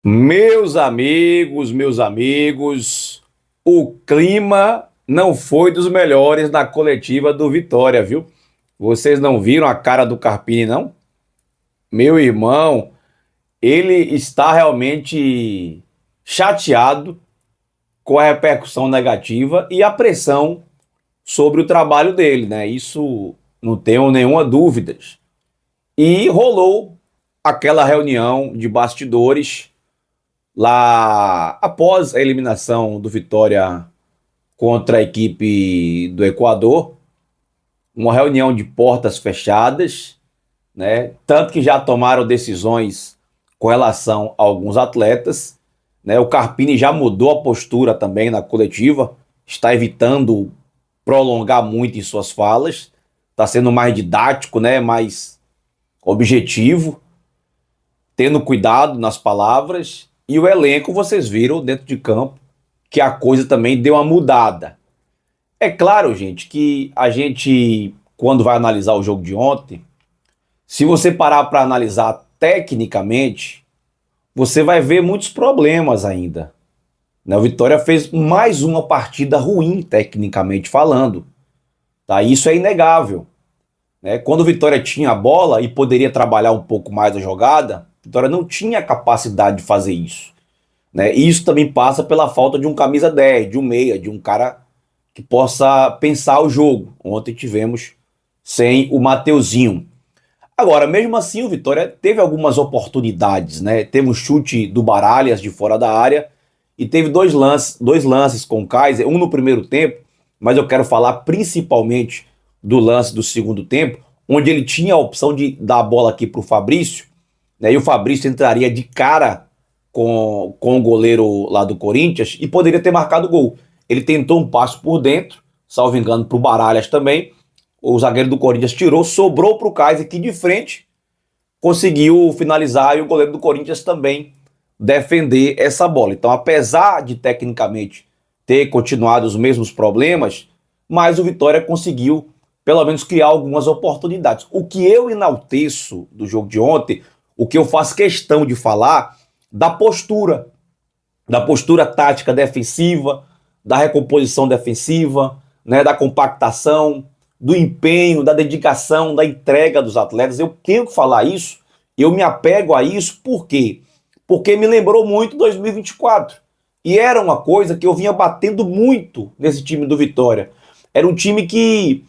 Meus amigos, o clima não foi dos melhores na coletiva do Vitória, viu? Vocês não viram a cara do Carpini, não? Meu irmão, ele está realmente chateado com a repercussão negativa e a pressão sobre o trabalho dele, né? Isso não tenho nenhuma dúvida. E rolou aquela reunião de bastidores lá após a eliminação do Vitória contra a equipe do Equador, uma reunião de portas fechadas, né? Tanto que já tomaram decisões com relação a alguns atletas, né? O Carpini já mudou a postura também na coletiva, está evitando prolongar muito em suas falas, está sendo mais didático, né? Mais objetivo, tendo cuidado nas palavras. E o elenco, vocês viram dentro de campo que a coisa também deu uma mudada. É claro, gente, que a gente, quando vai analisar o jogo de ontem, se você parar para analisar tecnicamente, você vai ver muitos problemas ainda, né? O Vitória fez mais uma partida ruim, tecnicamente falando. Tá? Isso é inegável, né? Quando o Vitória tinha a bola e poderia trabalhar um pouco mais a jogada, o Vitória não tinha capacidade de fazer isso, né? E isso também passa pela falta de um camisa 10, de um meia, de um cara que possa pensar o jogo. Ontem tivemos sem o Mateuzinho. Agora, mesmo assim, o Vitória teve algumas oportunidades, né? Teve um chute do Baralhas de fora da área e teve dois lances com o Kaiser, um no primeiro tempo, mas eu quero falar principalmente do lance do segundo tempo, onde ele tinha a opção de dar a bola aqui para o Fabrício, né? E o Fabrício entraria de cara com o goleiro lá do Corinthians e poderia ter marcado o gol. Ele tentou um passo por dentro, salvo engano, para o Baralhas também. O zagueiro do Corinthians tirou, sobrou para o Kaiser, que de frente conseguiu finalizar e o goleiro do Corinthians também defender essa bola. Então, apesar de tecnicamente ter continuado os mesmos problemas, mas o Vitória conseguiu pelo menos criar algumas oportunidades. O que eu enalteço do jogo de ontem, o que eu faço questão de falar, da postura tática defensiva, da recomposição defensiva, né, da compactação, do empenho, da dedicação, da entrega dos atletas. Eu tenho que falar isso, eu me apego a isso, por quê? Porque me lembrou muito 2024. E era uma coisa que eu vinha batendo muito nesse time do Vitória. Era um time que,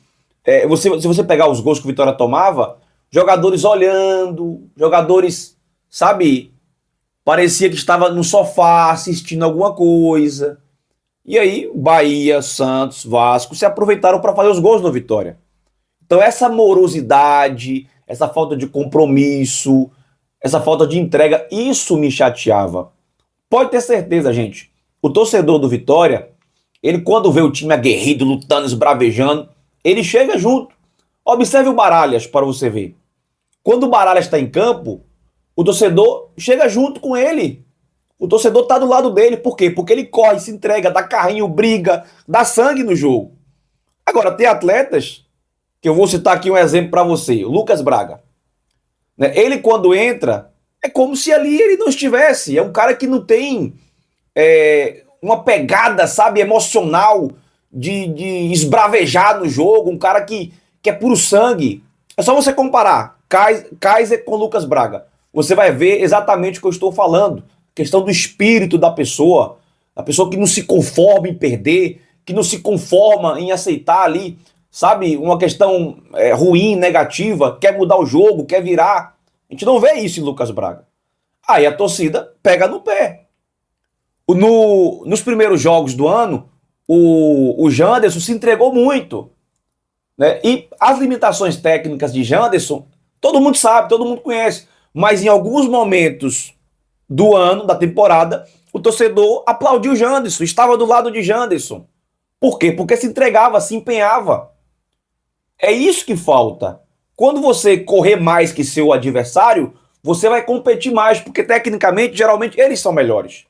se você pegar os gols que o Vitória tomava, jogadores olhando, jogadores, sabe, parecia que estava no sofá assistindo alguma coisa. E aí, Bahia, Santos, Vasco se aproveitaram para fazer os gols do Vitória. Então, essa morosidade, essa falta de compromisso, essa falta de entrega, isso me chateava. Pode ter certeza, gente. O torcedor do Vitória, ele quando vê o time aguerrido, lutando, esbravejando, ele chega junto. Observe o Baralhas para você ver. Quando o Baralhas está em campo, o torcedor chega junto com ele. O torcedor tá do lado dele. Por quê? Porque ele corre, se entrega, dá carrinho, briga, dá sangue no jogo. Agora, tem atletas, que eu vou citar aqui um exemplo para você. O Lucas Braga. Né? Ele, quando entra, é como se ali ele não estivesse. É um cara que não tem uma pegada, sabe, emocional de esbravejar no jogo. Um cara que é puro sangue. É só você comparar Kaiser com Lucas Braga. Você vai ver exatamente o que eu estou falando. Questão do espírito da pessoa, a pessoa que não se conforma em perder, que não se conforma em aceitar ali, sabe, uma questão ruim, negativa, quer mudar o jogo, quer virar. A gente não vê isso em Lucas Braga. Aí a torcida pega no pé. Nos primeiros jogos do ano, o Janderson se entregou muito, né? E as limitações técnicas de Janderson, todo mundo sabe, todo mundo conhece, mas em alguns momentos do ano, da temporada, o torcedor aplaudiu Janderson, estava do lado de Janderson. Por quê? Porque se entregava, se empenhava. É isso que falta. Quando você correr mais que seu adversário, você vai competir mais, porque tecnicamente, geralmente, eles são melhores.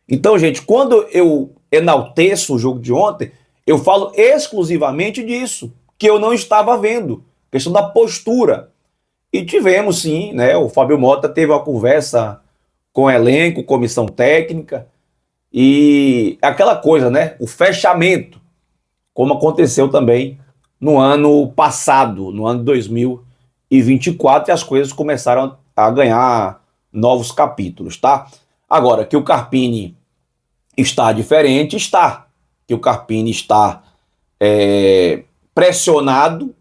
Então, gente, quando eu enalteço o jogo de ontem, eu falo exclusivamente disso, que eu não estava vendo. Questão da postura. E tivemos sim, né? O Fábio Mota teve uma conversa com elenco, comissão técnica e aquela coisa, né? O fechamento, como aconteceu também no ano passado, no ano de 2024, e as coisas começaram a ganhar novos capítulos, tá? Agora, que o Carpini está diferente, está. Que o Carpini está pressionado,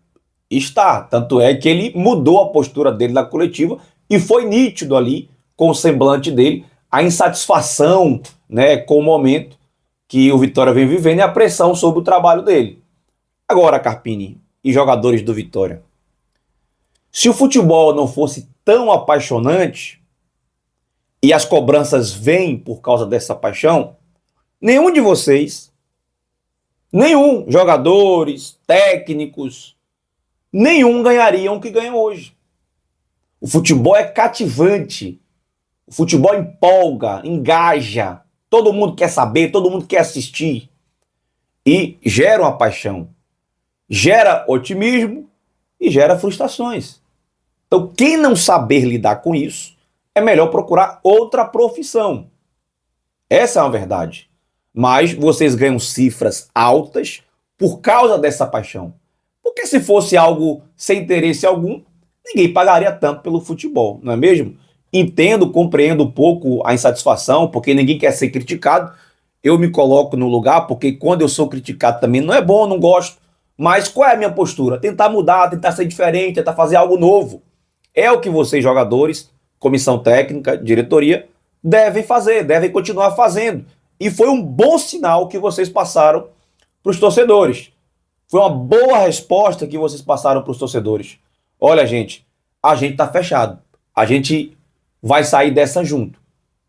está. Tanto é que ele mudou a postura dele na coletiva e foi nítido ali, com o semblante dele, a insatisfação, né, com o momento que o Vitória vem vivendo e a pressão sobre o trabalho dele. Agora, Carpini e jogadores do Vitória, se o futebol não fosse tão apaixonante e as cobranças vêm por causa dessa paixão, nenhum de vocês, nenhum, jogadores, técnicos, nenhum ganhariam o que ganham hoje. O futebol é cativante, o futebol empolga, engaja, todo mundo quer saber, todo mundo quer assistir e gera uma paixão, gera otimismo e gera frustrações. Então, quem não saber lidar com isso, é melhor procurar outra profissão. Essa é uma verdade. Mas vocês ganham cifras altas por causa dessa paixão. Porque se fosse algo sem interesse algum, ninguém pagaria tanto pelo futebol, não é mesmo? Entendo, compreendo um pouco a insatisfação, porque ninguém quer ser criticado. Eu me coloco no lugar, porque quando eu sou criticado também não é bom, não gosto. Mas qual é a minha postura? Tentar mudar, tentar ser diferente, tentar fazer algo novo. É o que vocês, jogadores, comissão técnica, diretoria, devem fazer, devem continuar fazendo. E foi um bom sinal que vocês passaram para os torcedores. Foi uma boa resposta que vocês passaram para os torcedores. Olha, gente, a gente está fechado. A gente vai sair dessa junto.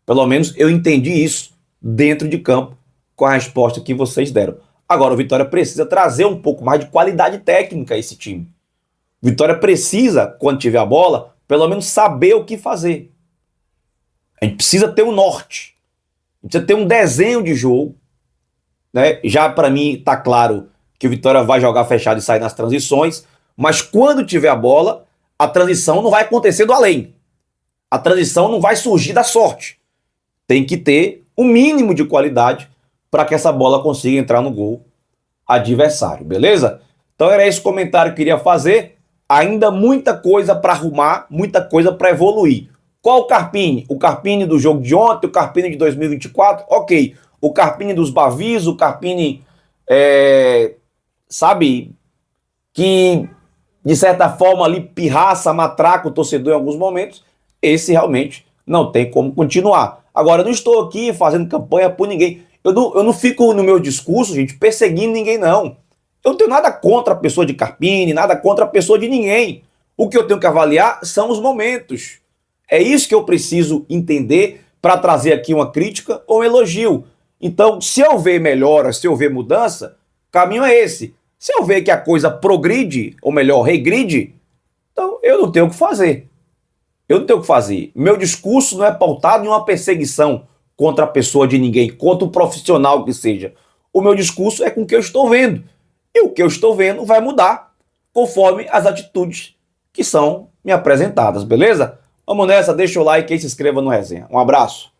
Pelo menos eu entendi isso dentro de campo com a resposta que vocês deram. Agora o Vitória precisa trazer um pouco mais de qualidade técnica a esse time. O Vitória precisa, quando tiver a bola, pelo menos saber o que fazer. A gente precisa ter um norte. A gente precisa ter um desenho de jogo. Né? Já para mim está claro que o Vitória vai jogar fechado e sair nas transições, mas quando tiver a bola, a transição não vai acontecer do além. A transição não vai surgir da sorte. Tem que ter um mínimo de qualidade para que essa bola consiga entrar no gol adversário, beleza? Então era esse comentário que eu queria fazer. Ainda muita coisa para arrumar, muita coisa para evoluir. Qual o Carpini? O Carpini do jogo de ontem, o Carpini de 2024? Ok. O Carpini dos Bavis, o Carpini, sabe, que de certa forma ali pirraça, matraca o torcedor em alguns momentos, esse realmente não tem como continuar. Agora, eu não estou aqui fazendo campanha por ninguém. Eu não fico no meu discurso, gente, perseguindo ninguém, não. Eu não tenho nada contra a pessoa de Carpini, nada contra a pessoa de ninguém. O que eu tenho que avaliar são os momentos. É isso que eu preciso entender para trazer aqui uma crítica ou um elogio. Então, se eu ver melhora, se eu ver mudança, o caminho é esse. Se eu ver que a coisa progride, ou melhor, regride, então eu não tenho o que fazer. Eu não tenho o que fazer. Meu discurso não é pautado em uma perseguição contra a pessoa de ninguém, contra o profissional que seja. O meu discurso é com o que eu estou vendo. E o que eu estou vendo vai mudar conforme as atitudes que são me apresentadas, beleza? Vamos nessa, deixa o like e se inscreva no Resenha. Um abraço.